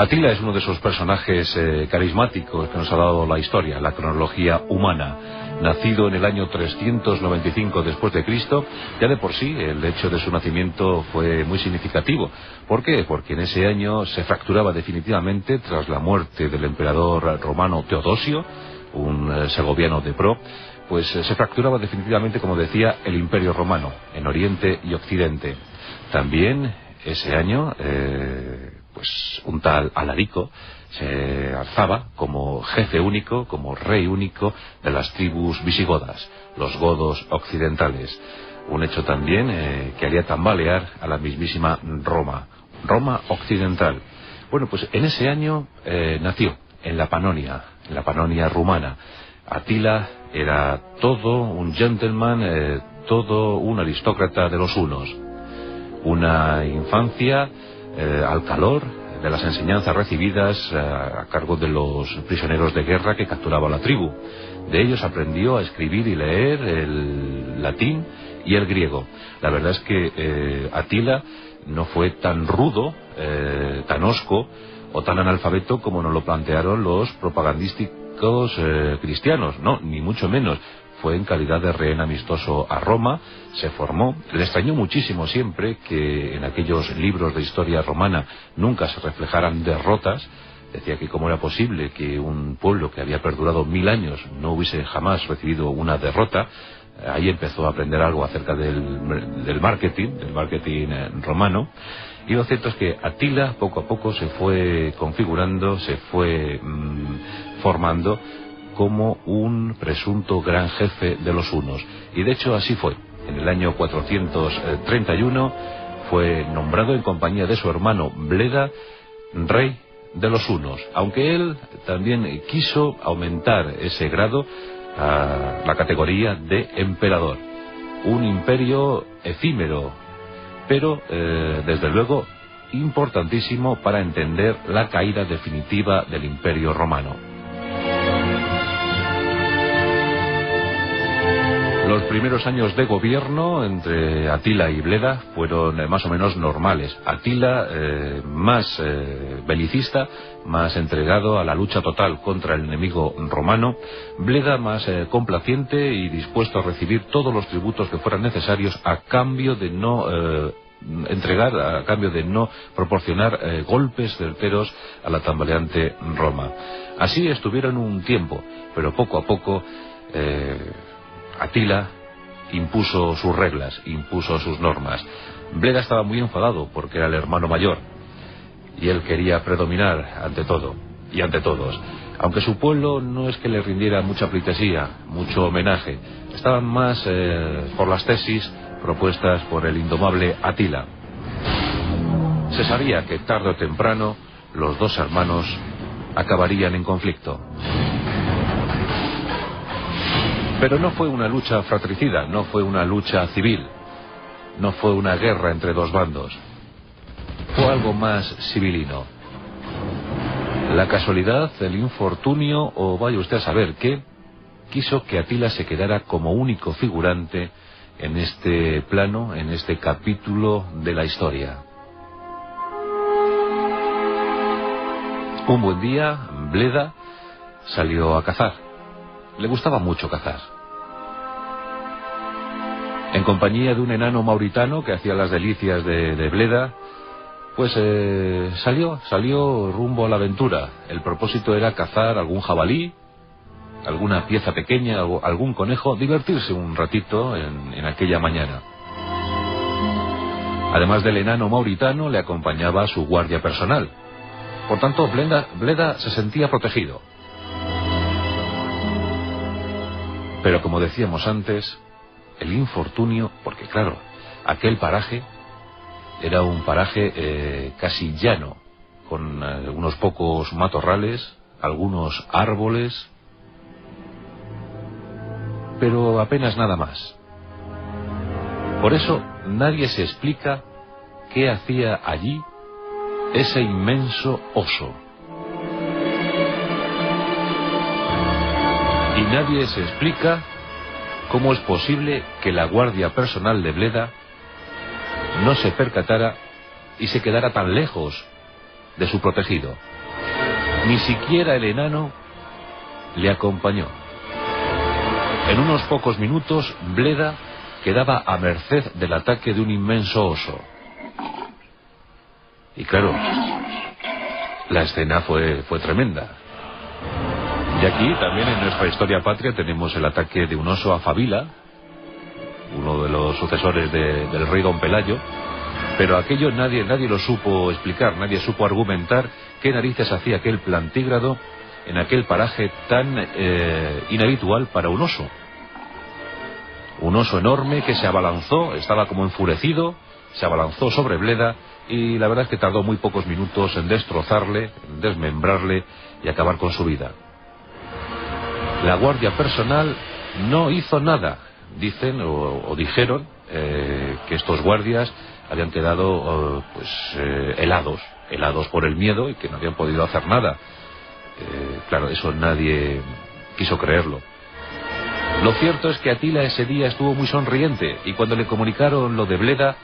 Atila es uno de esos personajes carismáticos que nos ha dado la historia, la cronología humana. Nacido en el año 395 después de Cristo, ya de por sí el hecho de su nacimiento fue muy significativo. ¿Por qué? Porque en ese año se fracturaba definitivamente, tras la muerte del emperador romano Teodosio, un segoviano de pro, pues se fracturaba definitivamente, como decía, el Imperio Romano en Oriente y Occidente. También ese año, pues un tal Alarico se alzaba como jefe único, como rey único de las tribus visigodas, los godos occidentales. Un hecho también que haría tambalear a la mismísima Roma occidental. Bueno, pues en ese año nació en la Panonia rumana. Atila era todo un gentleman, todo un aristócrata de los hunos. Una infancia al calor de las enseñanzas recibidas a cargo de los prisioneros de guerra que capturaba la tribu. De ellos aprendió a escribir y leer el latín y el griego. La verdad es que Atila no fue tan rudo, tan hosco o tan analfabeto como nos lo plantearon los propagandísticos cristianos. No, ni mucho menos. Fue en calidad de rehén amistoso a Roma, se formó. Le extrañó muchísimo siempre que en aquellos libros de historia romana nunca se reflejaran derrotas. Decía que cómo era posible que un pueblo que había perdurado 1000 años no hubiese jamás recibido una derrota. Ahí empezó a aprender algo acerca del marketing romano. Y lo cierto es que Atila poco a poco se fue configurando, se fue formando como un presunto gran jefe de los hunos. Y de hecho así fue. En el año 431 fue nombrado en compañía de su hermano Bleda rey de los hunos, aunque él también quiso aumentar ese grado a la categoría de emperador. Un imperio efímero, pero desde luego importantísimo para entender la caída definitiva del Imperio Romano. Los primeros años de gobierno entre Atila y Bleda fueron más o menos normales. Atila más belicista, más entregado a la lucha total contra el enemigo romano. Bleda más complaciente y dispuesto a recibir todos los tributos que fueran necesarios a cambio de no a cambio de no proporcionar golpes certeros a la tambaleante Roma. Así estuvieron un tiempo, pero poco a poco Atila impuso sus reglas, impuso sus normas. Bleda estaba muy enfadado porque era el hermano mayor y él quería predominar ante todo y ante todos. Aunque su pueblo no es que le rindiera mucha pleitesía, mucho homenaje, estaban más por las tesis propuestas por el indomable Atila. Se sabía que tarde o temprano los dos hermanos acabarían en conflicto. Pero no fue una lucha fratricida, no fue una lucha civil, no fue una guerra entre dos bandos. Fue algo más civilino. La casualidad, el infortunio, o vaya usted a saber qué, quiso que Atila se quedara como único figurante en este plano, en este capítulo de la historia. Un buen día, Bleda salió a cazar. Le gustaba mucho cazar. En compañía de un enano mauritano que hacía las delicias de Bleda, pues salió rumbo a la aventura. El propósito era cazar algún jabalí, alguna pieza pequeña, algún conejo, divertirse un ratito en aquella mañana. Además del enano mauritano, le acompañaba su guardia personal. Por tanto, Bleda se sentía protegido. Pero como decíamos antes, el infortunio, porque claro, aquel paraje era un paraje casi llano, con unos pocos matorrales, algunos árboles, pero apenas nada más. Por eso nadie se explica qué hacía allí ese inmenso oso. Y nadie se explica cómo es posible que la guardia personal de Bleda no se percatara y se quedara tan lejos de su protegido. Ni siquiera el enano le acompañó. En unos pocos minutos, Bleda quedaba a merced del ataque de un inmenso oso. Y claro, la escena fue tremenda. Y aquí también en nuestra historia patria tenemos el ataque de un oso a Fabila, uno de los sucesores del rey Don Pelayo, pero aquello nadie lo supo explicar, nadie supo argumentar qué narices hacía aquel plantígrado en aquel paraje tan inhabitual para un oso. Un oso enorme que se abalanzó, estaba como enfurecido, se abalanzó sobre Bleda y la verdad es que tardó muy pocos minutos en destrozarle, en desmembrarle y acabar con su vida. La guardia personal no hizo nada. Dicen o dijeron que estos guardias habían quedado helados por el miedo y que no habían podido hacer nada. Claro, eso nadie quiso creerlo. Lo cierto es que Atila ese día estuvo muy sonriente y cuando le comunicaron lo de Bleda,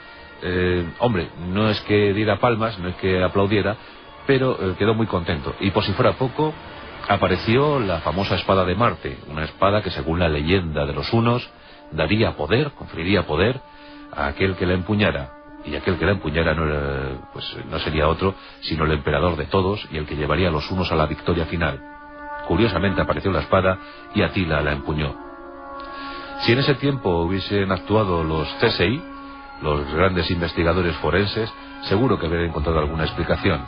hombre, no es que diera palmas, no es que aplaudiera, pero quedó muy contento. Y por si fuera poco, apareció la famosa espada de Marte, una espada que según la leyenda de los hunos daría poder, conferiría poder a aquel que la empuñara. Y aquel que la empuñara no sería otro sino el emperador de todos y el que llevaría a los hunos a la victoria final. Curiosamente apareció la espada y Atila la empuñó. Si en ese tiempo hubiesen actuado los CSI, los grandes investigadores forenses, seguro que habrían encontrado alguna explicación.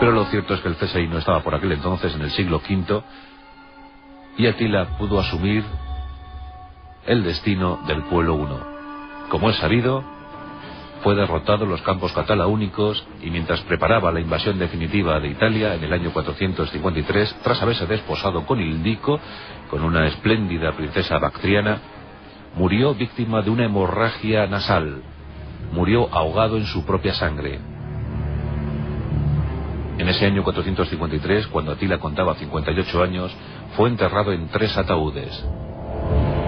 Pero lo cierto es que el CSI no estaba por aquel entonces, en el siglo V, y Atila pudo asumir el destino del pueblo huno. Como es sabido, fue derrotado en los campos catalaúnicos y mientras preparaba la invasión definitiva de Italia en el año 453, tras haberse desposado con Ildico, con una espléndida princesa bactriana, murió víctima de una hemorragia nasal. Murió ahogado en su propia sangre. En ese año 453, cuando Atila contaba 58 años, fue enterrado en 3 ataúdes.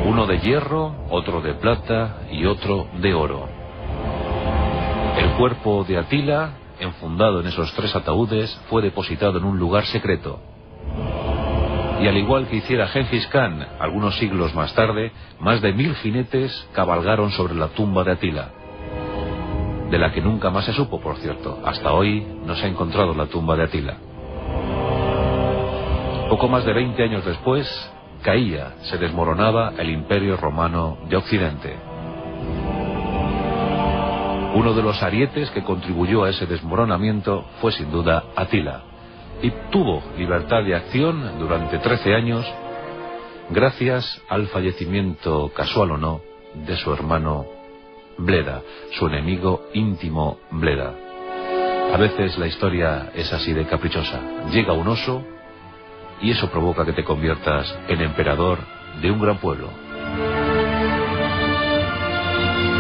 Uno de hierro, otro de plata y otro de oro. El cuerpo de Atila, enfundado en esos 3 ataúdes, fue depositado en un lugar secreto. Y al igual que hiciera Gengis Khan algunos siglos más tarde, más de 1000 jinetes cabalgaron sobre la tumba de Atila, de la que nunca más se supo, por cierto. Hasta hoy no se ha encontrado la tumba de Atila. Poco más de 20 años después, caía, se desmoronaba el Imperio Romano de Occidente. Uno de los arietes que contribuyó a ese desmoronamiento fue sin duda Atila, y tuvo libertad de acción durante 13 años gracias al fallecimiento, casual o no, de su hermano Bleda, su enemigo íntimo Bleda. A veces la historia es así de caprichosa. Llega un oso y eso provoca que te conviertas en emperador de un gran pueblo.